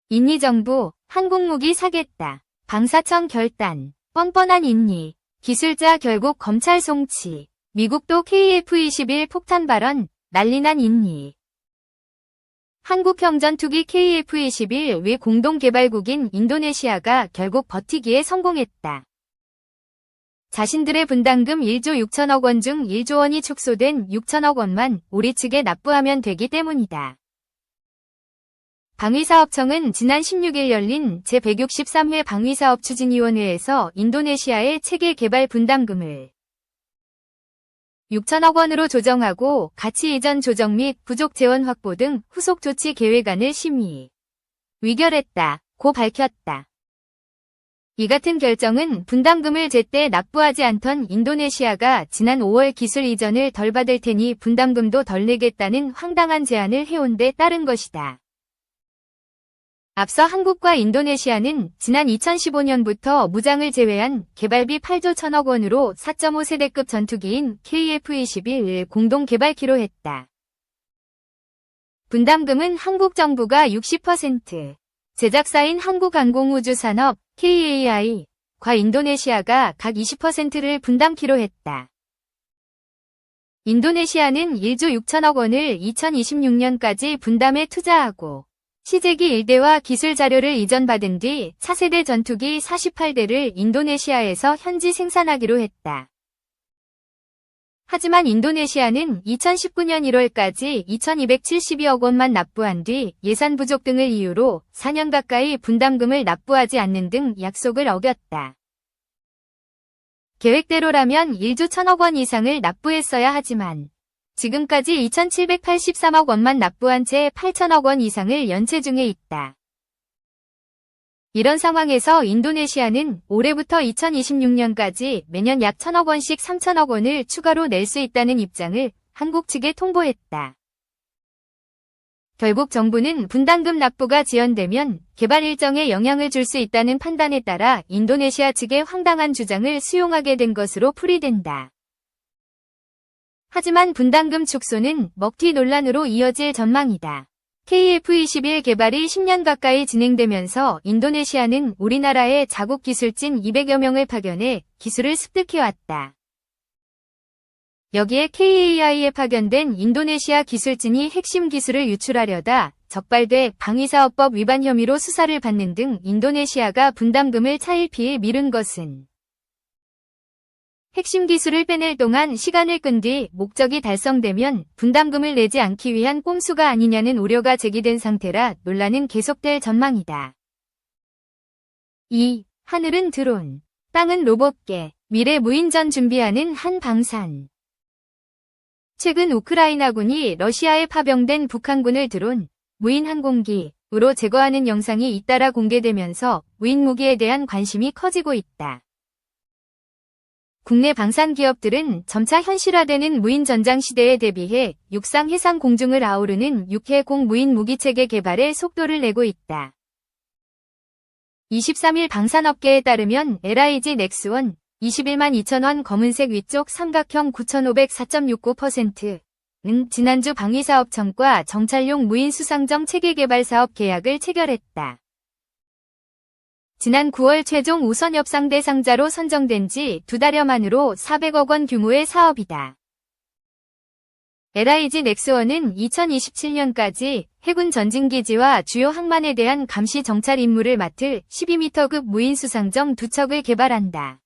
인니 정부, 한국 무기 사겠다. 방사청 결단. 뻔뻔한 인니. 기술자 결국 검찰 송치. 미국도 KF-21 폭탄 발언. 난리난 인니. 한국 형전투기 KF-21 위 공동개발국인 인도네시아가 결국 버티기에 성공했다. 자신들의 분담금 1조 6천억 원 중 1조 원이 축소된 6천억 원만 우리 측에 납부하면 되기 때문이다. 방위사업청은 지난 16일 열린 제163회 방위사업추진위원회에서 인도네시아의 체계 개발 분담금을 6천억 원으로 조정하고 가치 이전 조정 및 부족 재원 확보 등 후속 조치 계획안을 심의, 의결했다고 밝혔다. 이 같은 결정은 분담금을 제때 납부하지 않던 인도네시아가 지난 5월 기술 이전을 덜 받을 테니 분담금도 덜 내겠다는 황당한 제안을 해온 데 따른 것이다. 앞서 한국과 인도네시아는 지난 2015년부터 무장을 제외한 개발비 8조 1천억 원으로 4.5세대급 전투기인 KF-21을 공동 개발키로 했다. 분담금은 한국 정부가 60%, 제작사인 한국항공우주산업 KAI 과 인도네시아가 각 20%를 분담키로 했다. 인도네시아는 1조 6천억 원을 2026년까지 분담에 투자하고 시제기 1대와 기술 자료를 이전받은 뒤 차세대 전투기 48대를 인도네시아에서 현지 생산하기로 했다. 하지만 인도네시아는 2019년 1월까지 2,272억 원만 납부한 뒤 예산 부족 등을 이유로 4년 가까이 분담금을 납부하지 않는 등 약속을 어겼다. 계획대로라면 1조 1천억 원 이상을 납부했어야 하지만 지금까지 2,783억 원만 납부한 채 8천억 원 이상을 연체 중에 있다. 이런 상황에서 인도네시아는 올해부터 2026년까지 매년 약 1,000억 원씩 3천억 원을 추가로 낼 수 있다는 입장을 한국 측에 통보했다. 결국 정부는 분담금 납부가 지연되면 개발 일정에 영향을 줄 수 있다는 판단에 따라 인도네시아 측의 황당한 주장을 수용하게 된 것으로 풀이된다. 하지만 분담금 축소는 먹튀 논란으로 이어질 전망이다. KF-21 개발이 10년 가까이 진행되면서 인도네시아는 우리나라에 자국 기술진 200여 명을 파견해 기술을 습득해왔다. 여기에 KAI에 파견된 인도네시아 기술진이 핵심 기술을 유출하려다 적발돼 방위사업법 위반 혐의로 수사를 받는 등 인도네시아가 분담금을 차일피일 미룬 것은 핵심 기술을 빼낼 동안 시간을 끈 뒤 목적이 달성되면 분담금을 내지 않기 위한 꼼수가 아니냐는 우려가 제기된 상태라 논란은 계속될 전망이다. 2. 하늘은 드론, 땅은 로봇계, 미래 무인전 준비하는 한 방산. 최근 우크라이나군이 러시아에 파병된 북한군을 드론, 무인 항공기로 제거하는 영상이 잇따라 공개되면서 무인 무기에 대한 관심이 커지고 있다. 국내 방산 기업들은 점차 현실화되는 무인 전장 시대에 대비해 육상 해상 공중을 아우르는 육해공 무인 무기체계 개발에 속도를 내고 있다. 23일 방산업계에 따르면 LIG 넥스원 21만 2천원 검은색 위쪽 삼각형 9500 4.69%는 지난주 방위사업청과 정찰용 무인 수상정 체계 개발 사업 계약을 체결했다. 지난 9월 최종 우선 협상 대상자로 선정된 지 2달여 만으로 400억 원 규모의 사업이다. LIG 넥스원은 2027년까지 해군 전진기지와 주요 항만에 대한 감시 정찰 임무를 맡을 12m급 무인 수상정 2척을 개발한다.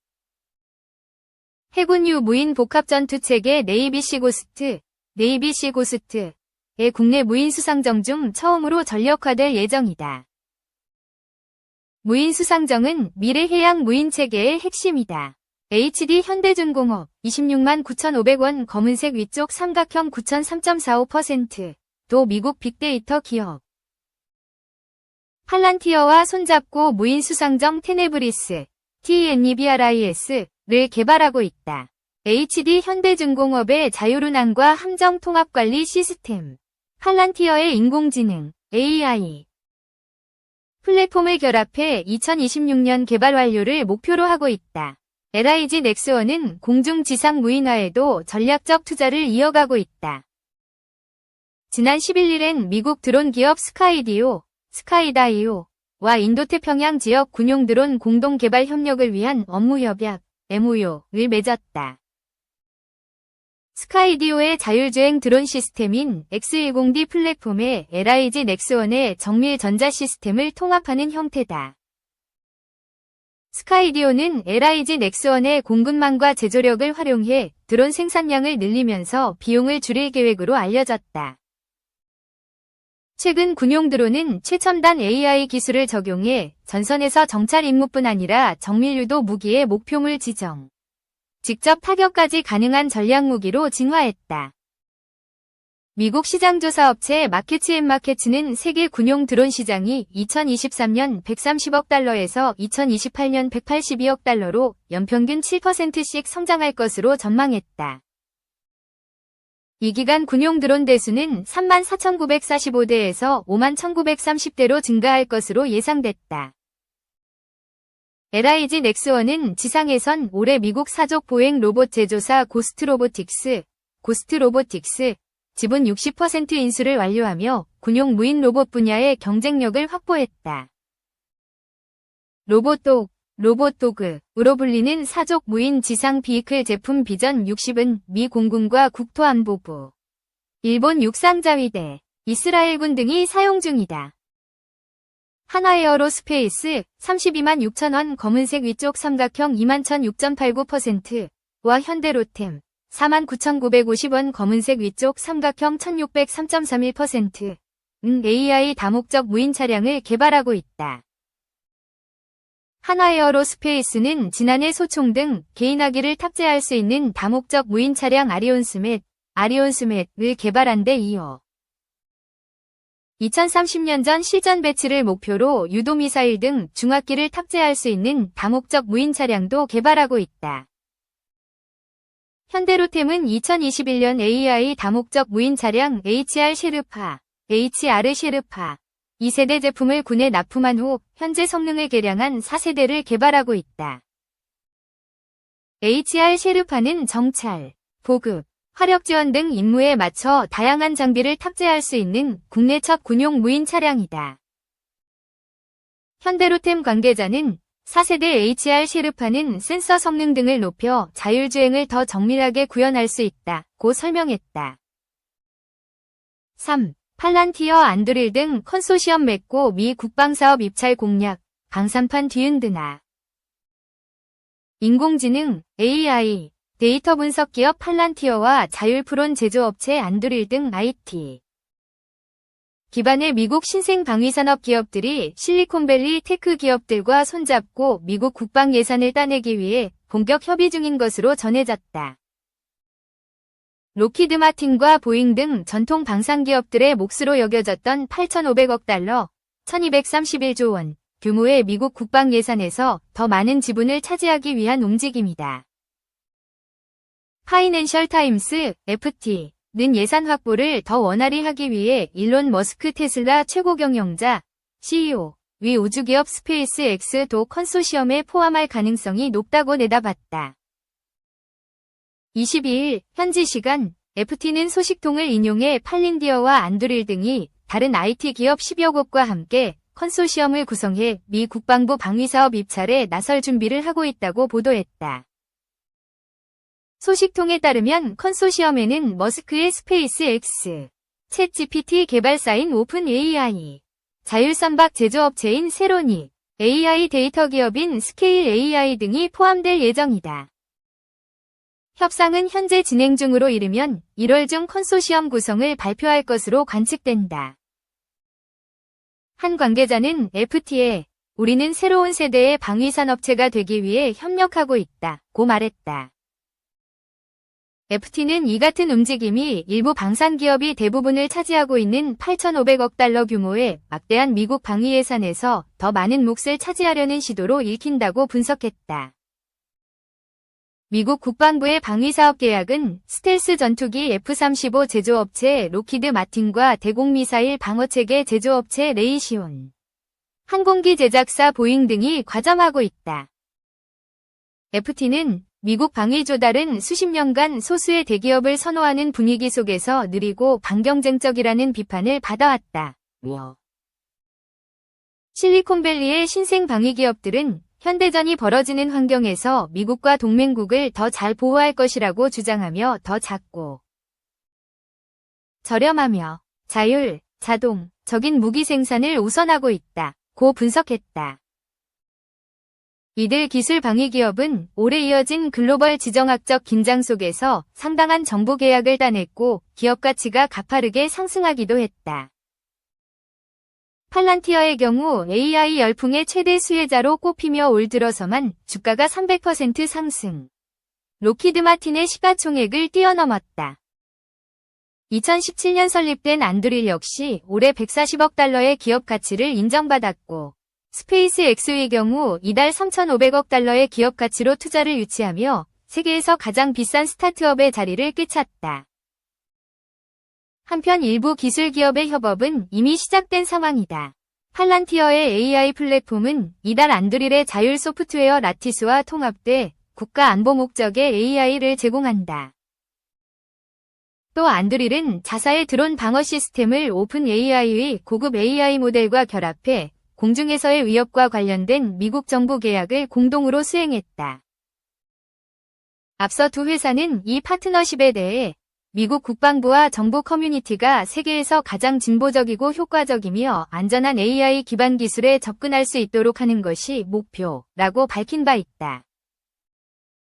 해군유 무인 복합전투체계 네이비시 고스트의 국내 무인 수상정 중 처음으로 전력화될 예정이다. 무인 수상정은 미래 해양 무인 체계의 핵심이다. HD 현대중공업 26만 9,500원 검은색 위쪽 삼각형 9,000 3.45%도 미국 빅데이터 기업 팔란티어와 손잡고 무인 수상정 테네브리스 TNEBRIS를 개발하고 있다. HD 현대중공업의 자율운항과 함정 통합 관리 시스템, 팔란티어의 인공지능 AI 플랫폼을 결합해 2026년 개발 완료를 목표로 하고 있다. LIG 넥스원은 공중 지상 무인화에도 전략적 투자를 이어가고 있다. 지난 11일엔 미국 드론 기업 스카이다이오 와 인도태평양 지역 군용 드론 공동 개발 협력을 위한 업무 협약 MOU를 맺었다. 스카이디오의 자율주행 드론 시스템인 X10D 플랫폼에 LIG 넥스원의 정밀 전자 시스템을 통합하는 형태다. 스카이디오는 LIG 넥스원의 공급망과 제조력을 활용해 드론 생산량을 늘리면서 비용을 줄일 계획으로 알려졌다. 최근 군용 드론은 최첨단 AI 기술을 적용해 전선에서 정찰 임무뿐 아니라 정밀유도 무기의 목표물 지정, 직접 타격까지 가능한 전략 무기로 진화했다. 미국 시장조사업체 마켓츠앤마켓츠는 세계 군용 드론 시장이 2023년 130억 달러에서 2028년 182억 달러로 연평균 7%씩 성장할 것으로 전망했다. 이 기간 군용 드론 대수는 34,945대에서 51,930대로 증가할 것으로 예상됐다. LIG 넥스원은 지상에선 올해 미국 사족 보행 로봇 제조사 고스트 로보틱스 지분 60% 인수를 완료하며 군용 무인 로봇 분야의 경쟁력을 확보했다. 로봇도그으로 불리는 사족 무인 지상 비이클 제품 비전 60은 미 공군과 국토안보부, 일본 육상자위대, 이스라엘군 등이 사용 중이다. 한화에어로스페이스 32만 6천원 검은색 위쪽 삼각형 21,006.89%와 현대로템 49,950원 검은색 위쪽 삼각형 1,603.31%는 AI 다목적 무인 차량을 개발하고 있다. 한화에어로스페이스는 지난해 소총 등 개인화기를 탑재할 수 있는 다목적 무인 차량 아리온스맷을 개발한 데 이어 2030년 전 실전 배치를 목표로 유도미사일 등 중압기를 탑재할 수 있는 다목적 무인 차량도 개발하고 있다. 현대로템은 2021년 AI 다목적 무인 차량 HR 셰르파 2세대 제품을 군에 납품한 후 현재 성능을 개량한 4세대를 개발하고 있다. HR 셰르파는 정찰, 보급, 화력 지원 등 임무에 맞춰 다양한 장비를 탑재할 수 있는 국내 첫 군용 무인 차량이다. 현대로템 관계자는 4세대 HR 셰르파는 센서 성능 등을 높여 자율주행을 더 정밀하게 구현할 수 있다고 설명했다. 3. 팔란티어 안드릴 등 컨소시엄 맺고 미 국방사업 입찰 공략, 방산판 뒤흔드나. 인공지능, AI, 데이터 분석 기업 팔란티어와 자율프론 제조업체 안드릴 등 IT 기반의 미국 신생 방위산업 기업들이 실리콘밸리 테크 기업들과 손잡고 미국 국방 예산을 따내기 위해 본격 협의 중인 것으로 전해졌다. 록히드 마틴과 보잉 등 전통 방산 기업들의 몫으로 여겨졌던 8,500억 달러, 1,231조 원 규모의 미국 국방 예산에서 더 많은 지분을 차지하기 위한 움직임이다. 파이낸셜 타임스, FT는 예산 확보를 더 원활히 하기 위해 일론 머스크 테슬라 최고 경영자, CEO, 위 우주기업 스페이스 X도 컨소시엄에 포함할 가능성이 높다고 내다봤다. 22일 현지 시간 FT는 소식통을 인용해 팔린디어와 안드릴 등이 다른 IT 기업 10여 곳과 함께 컨소시엄을 구성해 미 국방부 방위사업 입찰에 나설 준비를 하고 있다고 보도했다. 소식통에 따르면 컨소시엄에는 머스크의 스페이스 X, 챗GPT 개발사인 오픈 AI, 자율선박 제조업체인 세로닉, AI 데이터 기업인 스케일 AI 등이 포함될 예정이다. 협상은 현재 진행 중으로 이르면 1월 중 컨소시엄 구성을 발표할 것으로 관측된다. 한 관계자는 FT에 우리는 새로운 세대의 방위산업체가 되기 위해 협력하고 있다고 말했다. FT는 이 같은 움직임이 일부 방산기업이 대부분을 차지하고 있는 8,500억 달러 규모의 막대한 미국 방위 예산에서 더 많은 몫을 차지하려는 시도로 읽힌다고 분석했다. 미국 국방부의 방위사업 계약은 스텔스 전투기 F-35 제조업체 록히드 마틴과 대공미사일 방어체계 제조업체 레이시온, 항공기 제작사 보잉 등이 과점하고 있다. FT는 미국 방위 조달은 수십 년간 소수의 대기업을 선호하는 분위기 속에서 느리고 반경쟁적이라는 비판을 받아왔다. 실리콘밸리의 신생 방위 기업들은 현대전이 벌어지는 환경에서 미국과 동맹국을 더 잘 보호할 것이라고 주장하며 더 작고 저렴하며 자율, 자동, 적인 무기 생산을 우선하고 있다고 분석했다. 이들 기술 방위 기업은 오래 이어진 글로벌 지정학적 긴장 속에서 상당한 정보 계약을 따냈고 기업 가치가 가파르게 상승하기도 했다. 팔란티어의 경우 AI 열풍의 최대 수혜자로 꼽히며 올 들어서만 주가가 300% 상승. 로키드 마틴의 시가총액을 뛰어넘었다. 2017년 설립된 안드릴 역시 올해 140억 달러의 기업 가치를 인정받았고 스페이스 X의 경우 이달 3,500억 달러의 기업 가치로 투자를 유치하며 세계에서 가장 비싼 스타트업의 자리를 꿰찼다. 한편 일부 기술 기업의 협업은 이미 시작된 상황이다. 팔란티어의 AI 플랫폼은 이달 안드릴의 자율 소프트웨어 라티스와 통합돼 국가 안보 목적의 AI를 제공한다. 또 안드릴은 자사의 드론 방어 시스템을 오픈 AI의 고급 AI 모델과 결합해 공중에서의 위협과 관련된 미국 정부 계약을 공동으로 수행했다. 앞서 두 회사는 이 파트너십에 대해 미국 국방부와 정부 커뮤니티가 세계에서 가장 진보적이고 효과적이며 안전한 AI 기반 기술에 접근할 수 있도록 하는 것이 목표라고 밝힌 바 있다.